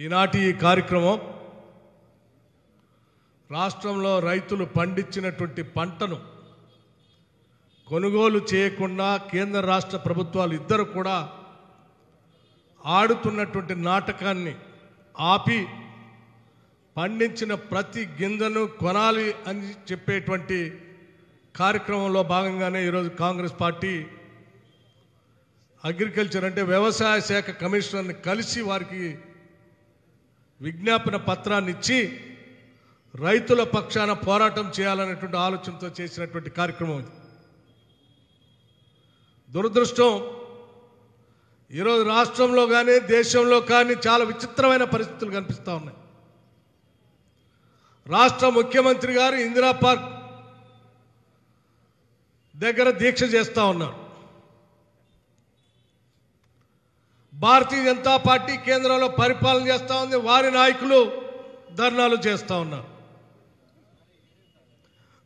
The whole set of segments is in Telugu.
ఈనాటి ఈ కార్యక్రమం రాష్ట్రంలో రైతులు పండించినటువంటి పంటను కొనుగోలు చేయకుండా కేంద్ర రాష్ట్ర ప్రభుత్వాలు ఇద్దరు కూడా ఆడుతున్నటువంటి నాటకాన్ని ఆపి పండించిన ప్రతి గింజను కొనాలి అని చెప్పేటువంటి కార్యక్రమంలో భాగంగానే ఈరోజు కాంగ్రెస్ పార్టీ అగ్రికల్చర్ అంటే వ్యవసాయ శాఖ కమిషనర్ని కలిసి వారికి విజ్ఞాపన పత్రాన్ని ఇచ్చి రైతుల పక్షాన పోరాటం చేయాలనేటువంటి ఆలోచనతో చేసినటువంటి కార్యక్రమం ఇది. దురదృష్టం ఈరోజు రాష్ట్రంలో కానీ దేశంలో కానీ చాలా విచిత్రమైన పరిస్థితులు కనిపిస్తూ ఉన్నాయి. రాష్ట్ర ముఖ్యమంత్రి గారు ఇందిరా పార్క్ దగ్గర దీక్ష చేస్తూ ఉన్నారు. భారతీయ జనతా పార్టీ కేంద్రంలో పరిపాలన చేస్తూ ఉంది, వారి నాయకులు ధర్నాలు చేస్తూ ఉన్నారు.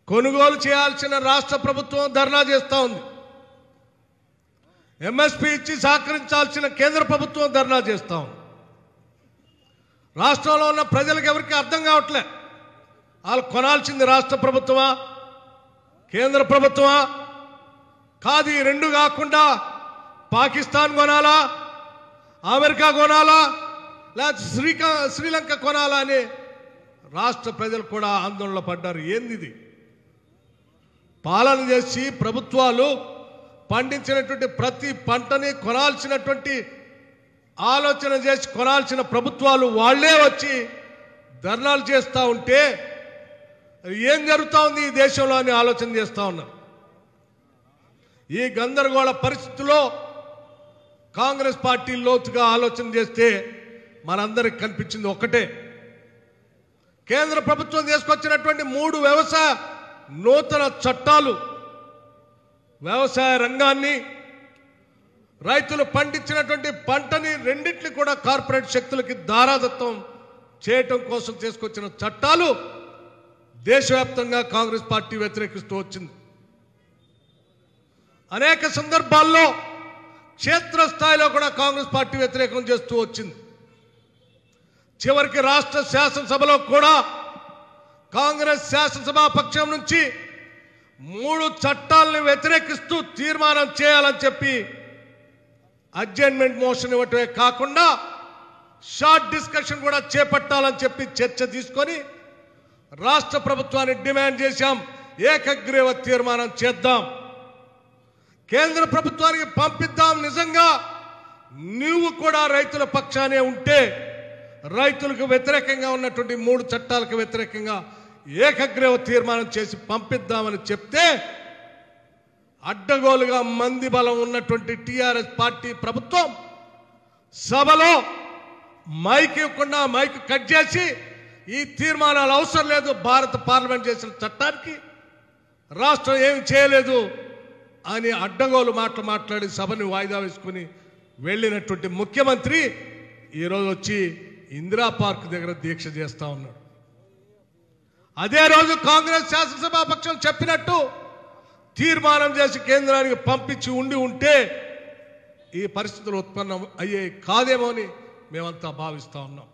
కొనుగోలు చేయాల్సిన రాష్ట్ర ప్రభుత్వం ధర్నా చేస్తూ ఉంది. ఎంఎస్పీ ఇచ్చి సహకరించాల్సిన కేంద్ర ప్రభుత్వం ధర్నా చేస్తూ ఉంది. రాష్ట్రంలో ఉన్న ప్రజలకు ఎవరికి అర్థం కావట్లే, వాళ్ళు కొనాల్సింది రాష్ట్ర ప్రభుత్వమా కేంద్ర ప్రభుత్వమా కాదు. ఈ రెండు కాకుండా పాకిస్తాన్ కొనాలా, అమెరికా కొనాలా, లేకపోతే శ్రీలంక కొనాలా అని రాష్ట్ర ప్రజలు కూడా ఆందోళన పడ్డారు. ఏంది ఇది? పాలన చేసి ప్రభుత్వాలు పండించినటువంటి ప్రతి పంటని కొనాల్సినటువంటి ఆలోచన చేసి కొనాల్సిన ప్రభుత్వాలు వాళ్లే వచ్చి ధర్నాలు చేస్తూ ఉంటే ఏం జరుగుతూ ఉంది ఈ దేశంలో అని ఆలోచన చేస్తూ ఉన్నారు. ఈ గందరగోళ పరిస్థితిలో కాంగ్రెస్ పార్టీ లోతుగా ఆలోచన చేస్తే మనందరికి కనిపించింది ఒక్కటే, కేంద్ర ప్రభుత్వం తీసుకొచ్చినటువంటి 3 వ్యవసాయ నూతన చట్టాలు వ్యవసాయ రంగాన్ని, రైతులు పండించినటువంటి పంటని రెండింటిని కూడా కార్పొరేట్ శక్తులకి దారాదత్తం చేయటం కోసం తీసుకొచ్చిన చట్టాలు దేశవ్యాప్తంగా కాంగ్రెస్ పార్టీ వ్యతిరేకిస్తూ వచ్చింది. అనేక సందర్భాల్లో క్షేత్రస్థాయిలో కూడా కాంగ్రెస్ పార్టీ వ్యతిరేకం చేస్తూ వచ్చింది. చివరికి రాష్ట్ర శాసనసభలో కూడా కాంగ్రెస్ శాసనసభా పక్షం నుంచి 3 చట్టాలను వ్యతిరేకిస్తూ తీర్మానం చేయాలని చెప్పి అడ్జర్న్మెంట్ మోషన్ ఇవ్వటమే కాకుండా షార్ట్ డిస్కషన్ కూడా చేపట్టాలని చెప్పి చర్చ తీసుకొని రాష్ట్ర ప్రభుత్వాన్ని డిమాండ్ చేశాం, ఏకగ్రీవ తీర్మానం చేద్దాం, కేంద్ర ప్రభుత్వానికి పంపిద్దాం. నిజంగా నువ్వు కూడా రైతుల పక్షానే ఉంటే రైతులకు వ్యతిరేకంగా ఉన్నటువంటి 3 చట్టాలకు వ్యతిరేకంగా ఏకగ్రీవ తీర్మానం చేసి పంపిద్దామని చెప్తే అడ్డగోలుగా మంది బలం ఉన్నటువంటి టీఆర్ఎస్ పార్టీ ప్రభుత్వం సభలో మైక్ ఇవ్వకుండా మైక్ కట్ చేసి ఈ తీర్మానాలు అవసరం లేదు, భారత పార్లమెంట్ చేసిన చట్టానికి రాష్ట్రం ఏమి చేయలేదు అని అడ్డగోలు మాట్లాడి సభని వాయిదా వేసుకుని వెళ్ళినటువంటి ముఖ్యమంత్రి ఈరోజు వచ్చి ఇందిరా పార్క్ దగ్గర దీక్ష చేస్తూ ఉన్నాడు. అదే రోజు కాంగ్రెస్ శాసనసభా పక్షం చెప్పినట్టు తీర్మానం చేసి కేంద్రానికి పంపించి ఉంటే ఈ పరిస్థితులు ఉత్పన్నం అయ్యేవి కాదేమో అని మేమంతా భావిస్తూ ఉన్నాం.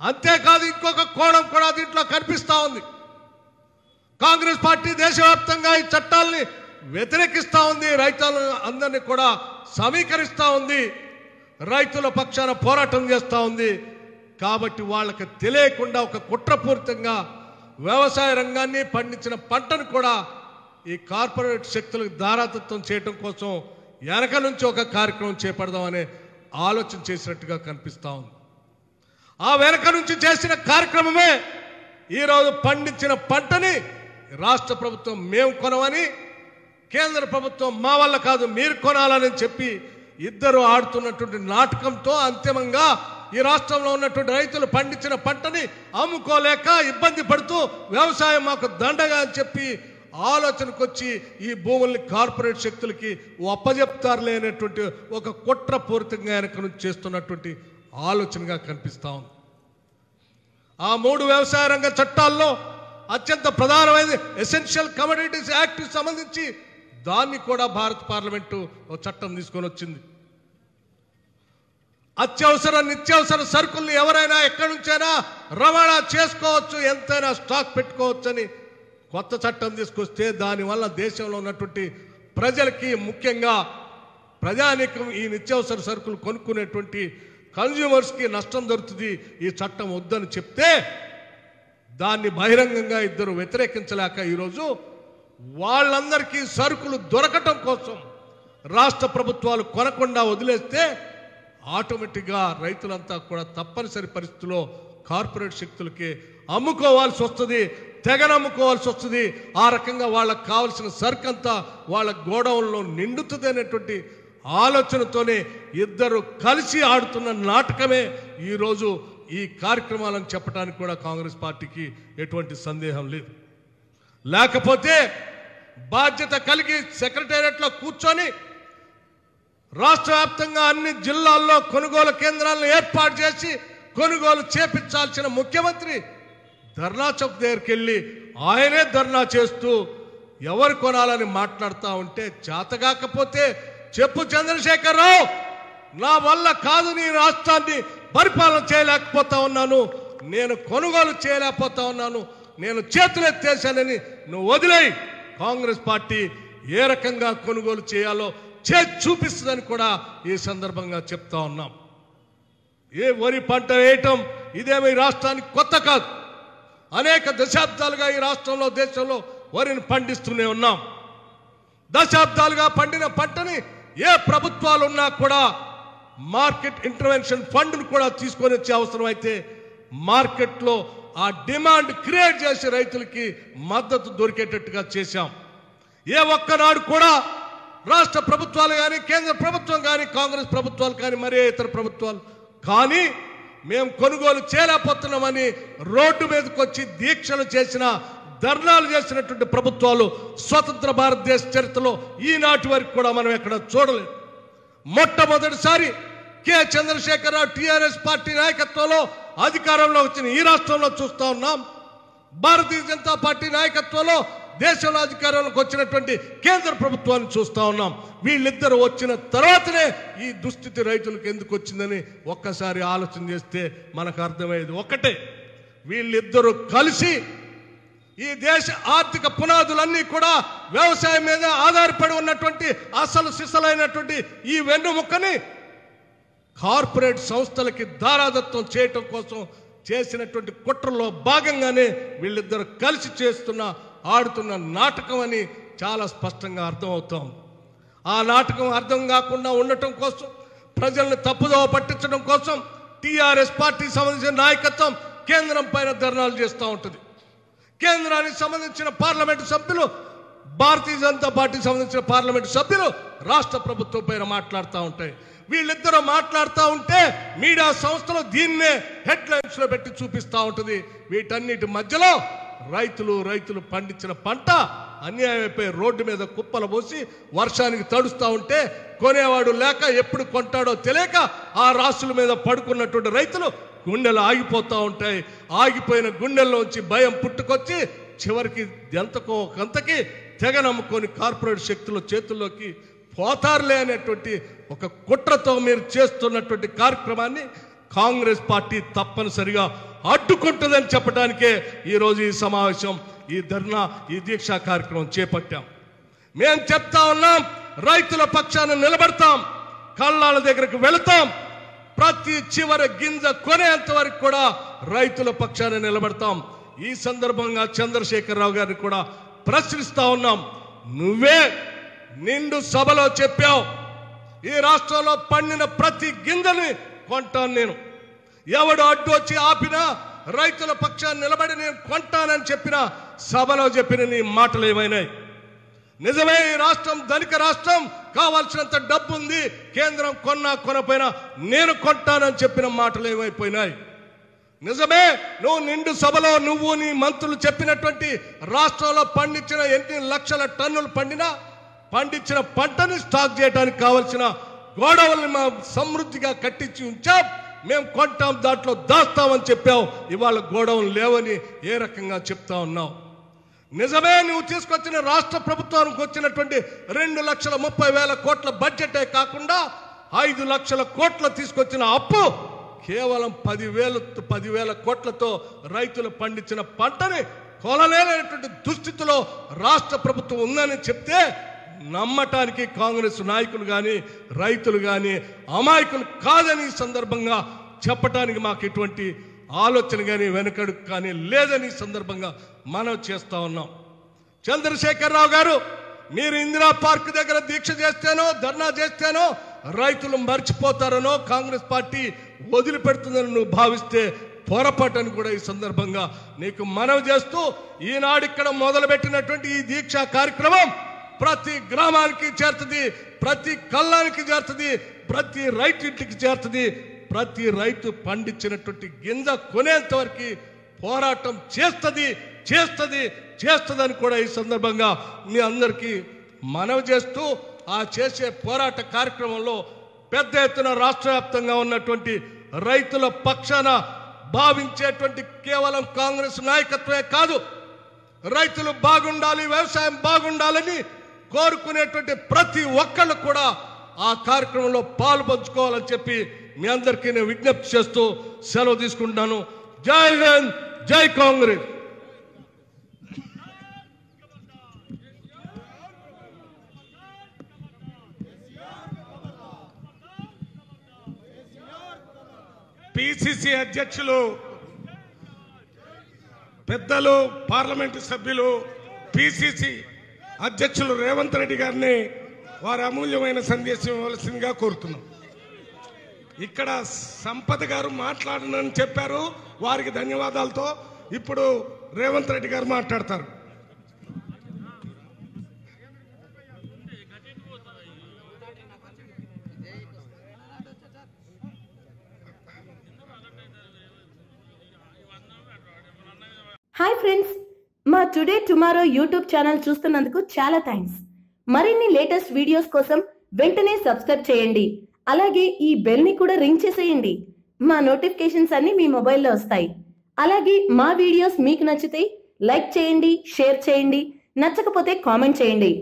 అంతేకాదు ఇంకొక కోణం కూడా దీంట్లో కనిపిస్తూ ఉంది. కాంగ్రెస్ పార్టీ దేశవ్యాప్తంగా ఈ చట్టాలని వ్యతిరేకిస్తూ ఉంది, రైతులను అందరినీ కూడా సమీకరిస్తూ ఉంది, రైతుల పక్షాన పోరాటం చేస్తూ ఉంది. కాబట్టి వాళ్ళకి తెలియకుండా ఒక కుట్రపూరితంగా వ్యవసాయ రంగాన్ని పండించిన పంటను కూడా ఈ కార్పొరేట్ శక్తులకు దారాదత్తం చేయడం కోసం వెనక నుంచి ఒక కార్యక్రమం చేపడదామనే ఆలోచన చేసినట్టుగా కనిపిస్తూ ఉంది. ఆ వెనక నుంచి చేసిన కార్యక్రమమే ఈరోజు పండించిన పంటని రాష్ట్ర ప్రభుత్వం మేము కొనమని, కేంద్ర ప్రభుత్వం మా వల్ల కాదు మీరు కొనాలని చెప్పి ఇద్దరు ఆడుతున్నటువంటి నాటకంతో అంతిమంగా ఈ రాష్ట్రంలో ఉన్నటువంటి రైతులు పండించిన పంటని అమ్ముకోలేక ఇబ్బంది పడుతూ వ్యవసాయం మాకు దండగా అని చెప్పి ఆలోచనకు వచ్చి ఈ భూముల్ని కార్పొరేట్ శక్తులకి అప్పజెప్తారులే అనేటువంటి ఒక కుట్రపూరితంగా వెనక నుంచి చేస్తున్నటువంటి ఆలోచనగా కనిపిస్తూ ఉంది. ఆ 3 వ్యవసాయ రంగ చట్టాల్లో అత్యంత ప్రధానమైనది ఎసెన్షియల్ కమోడిటీస్ యాక్ట్ సంబంధించి దాన్ని కూడా భారత పార్లమెంటు ఒక చట్టం తీసుకొని వచ్చింది. అత్యవసర నిత్యావసర సరుకుల్ని ఎవరైనా ఎక్కడి నుంచైనా రవాణా చేసుకోవచ్చు, ఎంతైనా స్టాక్ పెట్టుకోవచ్చని కొత్త చట్టం తీసుకొస్తే దానివల్ల దేశంలో ఉన్నటువంటి ప్రజలకి, ముఖ్యంగా ప్రజానీకం ఈ నిత్యావసర సరుకులు కొనుక్కునేటువంటి కన్జ్యూమర్స్కి నష్టం జరుగుతుంది. ఈ చట్టం వద్దని చెప్తే దాన్ని బహిరంగంగా ఇద్దరు వ్యతిరేకించలేక ఈరోజు వాళ్ళందరికీ సరుకులు దొరకటం కోసం రాష్ట్ర ప్రభుత్వాలు కొనకుండా వదిలేస్తే ఆటోమేటిక్గా రైతులంతా కూడా తప్పనిసరి పరిస్థితుల్లో కార్పొరేట్ శక్తులకి అమ్ముకోవాల్సి వస్తుంది, తెగనమ్ముకోవాల్సి వస్తుంది. ఆ రకంగా వాళ్ళకు కావలసిన సరుకంతా వాళ్ళ గోడౌన్లో నిండుతుంది అనేటువంటి ఆలోచనతోనే ఇద్దరు కలిసి ఆడుతున్న నాటకమే ఈరోజు ఈ కార్యక్రమాలను చెప్పడానికి కూడా కాంగ్రెస్ పార్టీకి ఎటువంటి సందేహం లేదు. లేకపోతే బాధ్యత కలిగి సెక్రటేరియట్లో కూర్చొని రాష్ట్ర వ్యాప్తంగా అన్ని జిల్లాల్లో కొనుగోలు కేంద్రాలను ఏర్పాటు చేసి కొనుగోలు చేపించాల్సిన ముఖ్యమంత్రి ధర్నా చౌక్ దగ్గరికి వెళ్ళి ఆయనే ధర్నా చేస్తూ ఎవరు కొనాలని మాట్లాడుతూ ఉంటే చేతగాకపోతే చెప్పు చంద్రశేఖరరావు, నా వల్ల కాదు, నీ రాష్ట్రాన్ని పరిపాలన చేయలేకపోతా ఉన్నాను, నేను కొనుగోలు చేయలేకపోతా ఉన్నాను, నేను చేతులెత్తేసానని నువ్వు వదిలేయి. కాంగ్రెస్ పార్టీ ఏ రకంగా కొనుగోలు చేయాలో చేసి చూపిస్తుందని కూడా ఈ సందర్భంగా చెప్తా ఉన్నాం. ఏ వరి పంట వేయటం ఇదేమీ రాష్ట్రానికి కొత్త కాదు. అనేక దశాబ్దాలుగా ఈ రాష్ట్రంలో, దేశంలో వరిని పండిస్తూనే ఉన్నాం. దశాబ్దాలుగా పండిన పంటని ఏ ప్రభుత్వాలు ఉన్నా కూడా మార్కెట్ ఇంటర్వెన్షన్ ఫండ్ను కూడా తీసుకొని వచ్చే అవసరం అయితే మార్కెట్లో ఆ డిమాండ్ క్రియేట్ చేసి రైతులకి మద్దతు దొరికేటట్టుగా చేశాం. ఏ ఒక్కనాడు కూడా రాష్ట్ర ప్రభుత్వాలు కానీ, కేంద్ర ప్రభుత్వం కానీ, కాంగ్రెస్ ప్రభుత్వాలు కానీ, మరే ఇతర ప్రభుత్వాలు కానీ మేము కొనుగోలు చేయలేకపోతున్నామని రోడ్డు మీదకి వచ్చి దీక్షలు చేసిన, ధర్నాలు చేసినటువంటి ప్రభుత్వాలు స్వతంత్ర భారతదేశ చరిత్రలో ఈనాటి వరకు కూడా మనం ఎక్కడ చూడలేదు. మొట్టమొదటిసారి కె చంద్రశేఖరరావు టీఆర్ఎస్ పార్టీ నాయకత్వంలో అధికారంలో వచ్చిన ఈ రాష్ట్రంలో చూస్తా ఉన్నాం. భారతీయ జనతా పార్టీ నాయకత్వంలో దేశంలో అధికారంలోకి వచ్చినటువంటి కేంద్ర ప్రభుత్వాన్ని చూస్తా ఉన్నాం. వీళ్ళిద్దరు వచ్చిన తర్వాతనే ఈ దుస్థితి రైతులకు ఎందుకు వచ్చిందని ఒక్కసారి ఆలోచన చేస్తే మనకు అర్థమయ్యేది ఒకటే, వీళ్ళిద్దరూ కలిసి ఈ దేశ ఆర్థిక పునాదులన్నీ కూడా వ్యవసాయం మీద ఆధారపడి ఉన్నటువంటి అసలు సిసలైనటువంటి ఈ వెన్నుముక్కని కార్పొరేట్ సంస్థలకి దారాదత్తం చేయటం కోసం చేసినటువంటి కుట్రలో భాగంగానే వీళ్ళిద్దరు కలిసి ఆడుతున్న నాటకం అని చాలా స్పష్టంగా అర్థమవుతాం. ఆ నాటకం అర్థం కాకుండా ఉండటం కోసం, ప్రజల్ని తప్పుదోవ పట్టించడం కోసం టీఆర్ఎస్ పార్టీకి సంబంధించిన నాయకత్వం కేంద్రం పైన ధర్నాలు చేస్తూ ఉంటుంది. కేంద్రానికి సంబంధించిన పార్లమెంటు సభ్యులు, భారతీయ జనతా పార్టీకి సంబంధించిన పార్లమెంటు సభ్యులు రాష్ట్ర ప్రభుత్వం పైన మాట్లాడుతూ ఉంటాయి. వీళ్ళిద్దరూ మాట్లాడుతూ ఉంటే మీడియా సంస్థలు దీన్నే హెడ్లైన్స్ లో పెట్టి చూపిస్తూ ఉంటుంది. వీటన్నిటి మధ్యలో రైతులు పండించిన పంట అన్యాయం అయిపోయి రోడ్డు మీద కుప్పలు పోసి వర్షానికి తడుస్తూ ఉంటే కొనేవాడు లేక ఎప్పుడు కొంటాడో తెలియక ఆ రాసుల మీద పడుకున్నటువంటి రైతులు గుండెలు ఆగిపోతూ ఉంటాయి. ఆగిపోయిన గుండెల్లోంచి భయం పుట్టుకొచ్చి చివరికి ఎంతకో కొంతకి తెగ నమ్ముకొని కార్పొరేట్ శక్తుల చేతుల్లోకి పోతారులే అనేటువంటి ఒక కుట్రతో మీరు చేస్తున్నటువంటి కార్యక్రమాన్ని కాంగ్రెస్ పార్టీ తప్పనిసరిగా అడ్డుకుంటుందని చెప్పడానికే ఈరోజు ఈ సమావేశం, ఈ ధర్నా, ఈ దీక్షా కార్యక్రమం చేపట్టాం. మేము చెప్తా ఉన్నాం, రైతుల పక్షాన నిలబడతాం, కళ్ళాల దగ్గరకు వెళతాం, ప్రతి చివరి గింజ కొనేంత వరకు కూడా రైతుల పక్షాన నిలబడతాం. ఈ సందర్భంగా చంద్రశేఖరరావు గారిని కూడా ప్రశ్నిస్తా ఉన్నాం. నువ్వే నిండు సభలో చెప్పావు, ఈ రాష్ట్రంలో పండిన ప్రతి గింజని కొంటాను నేను, ఎవడు అడ్డు వచ్చి ఆపినా రైతుల పక్షాన్ని నిలబడి నేను కొంటానని చెప్పిన సభలో చెప్పిన నీ మాటలు ఏమైనాయి? నిజమే, ఈ రాష్ట్రం ధనిక రాష్ట్రం, కావాల్సినంత డబ్బు ఉంది, కేంద్రం కొన్నా కొనపోయినా నేను కొంటానని చెప్పిన మాటలు ఏమైపోయినాయి? నిజమే, నువ్వు నిండు సభలో నువ్వు నీ మంత్రులు చెప్పినటువంటి రాష్ట్రంలో పండించిన ఎన్ని లక్షల టన్నులు పండించిన పంటని స్టాక్ చేయడానికి కావలసిన గోడవల్ని మా సమృద్ధిగా కట్టించి ఉంచాం, మేము కొంటాం, దాంట్లో దాస్తామని చెప్పావు. ఇవాళ గోడవలు లేవని ఏ రకంగా చెప్తా ఉన్నావు? నిజమే, నువ్వు తీసుకొచ్చిన రాష్ట్ర ప్రభుత్వానికి వచ్చినటువంటి 2,30,000 కోట్ల బడ్జెటే కాకుండా 5 లక్షల కోట్ల తీసుకొచ్చిన అప్పు కేవలం 10,000 కోట్లతో రైతులు పండించిన పంటని కొలలేనటువంటి దుస్థితిలో రాష్ట్ర ప్రభుత్వం ఉందని చెప్తే నమ్మటానికి కాంగ్రెస్ నాయకులు కానీ రైతులు కానీ అమాయకులు కాదని ఈ సందర్భంగా చెప్పడానికి మాకు ఎటువంటి ఆలోచన కానీ వెనకడుగు కానీ లేదని సందర్భంగా మనం చేస్తా ఉన్నాం. చంద్రశేఖరరావు గారు, మీరు ఇందిరా పార్క్ దగ్గర దీక్ష చేస్తేనో ధర్నా చేస్తేనో రైతులు మర్చిపోతారనో కాంగ్రెస్ పార్టీ వదిలిపెడుతుందని నువ్వు భావిస్తే పొరపాటని కూడా ఈ సందర్భంగా నీకు మనవి చేస్తూ, ఈనాడు ఇక్కడ మొదలుపెట్టినటువంటి ఈ దీక్షా కార్యక్రమం ప్రతి గ్రామానికి చేరుతుంది, ప్రతి కళ్ళానికి చేరుతుంది, ప్రతి రైతు ఇంటికి చేరుతుంది. ప్రతి రైతు పండించినటువంటి గింజ కొనేంత వరకు పోరాటం చేస్తుందని కూడా ఈ సందర్భంగా మీ అందరికీ మనవి చేస్తూ, ఆ చేసే పోరాట కార్యక్రమంలో పెద్ద ఎత్తున రాష్ట్ర వ్యాప్తంగా ఉన్నటువంటి రైతుల పక్షాన భావించేటువంటి కేవలం కాంగ్రెస్ నాయకత్వమే కాదు, రైతులు బాగుండాలి, వ్యవసాయం బాగుండాలని కోరుకునేటువంటి ప్రతి ఒక్కళ్ళు కూడా ఆ కార్యక్రమంలో పాల్పంచుకోవాలని చెప్పి మీ అందరికీ నేను విజ్ఞప్తి చేస్తూ సెలవు తీసుకుంటున్నాను. జై హింద్, జై కాంగ్రెస్. పిసిసి అధ్యక్షులు, పెద్దలు, పార్లమెంటు సభ్యులు, పిసిసి అధ్యక్షులు రేవంత్ రెడ్డి గారిని వారి అమూల్యమైన సందేశం ఇవ్వాల్సిందిగా కోరుతున్నాం. ఇక్కడ సంపత్ గారు మాట్లాడనని చెప్పారు, వారికి ధన్యవాదాలతో ఇప్పుడు రేవంత్ రెడ్డి గారు మాట్లాడతారు. హాయ్ ఫ్రెండ్స్, మా టుడే టుమారో యూట్యూబ్ ఛానల్ చూస్తున్నందుకు చాలా థ్యాంక్స్. మరిన్ని లేటెస్ట్ వీడియోస్ కోసం వెంటనే సబ్స్క్రైబ్ చేయండి. అలాగే ఈ బెల్ ని కూడా రింగ్ చేసేయండి. మా నోటిఫికేషన్స్ అన్ని మీ మొబైల్లో వస్తాయి. అలాగే మా వీడియోస్ మీకు నచ్చితే లైక్ చేయండి, షేర్ చేయండి, నచ్చకపోతే కామెంట్ చేయండి.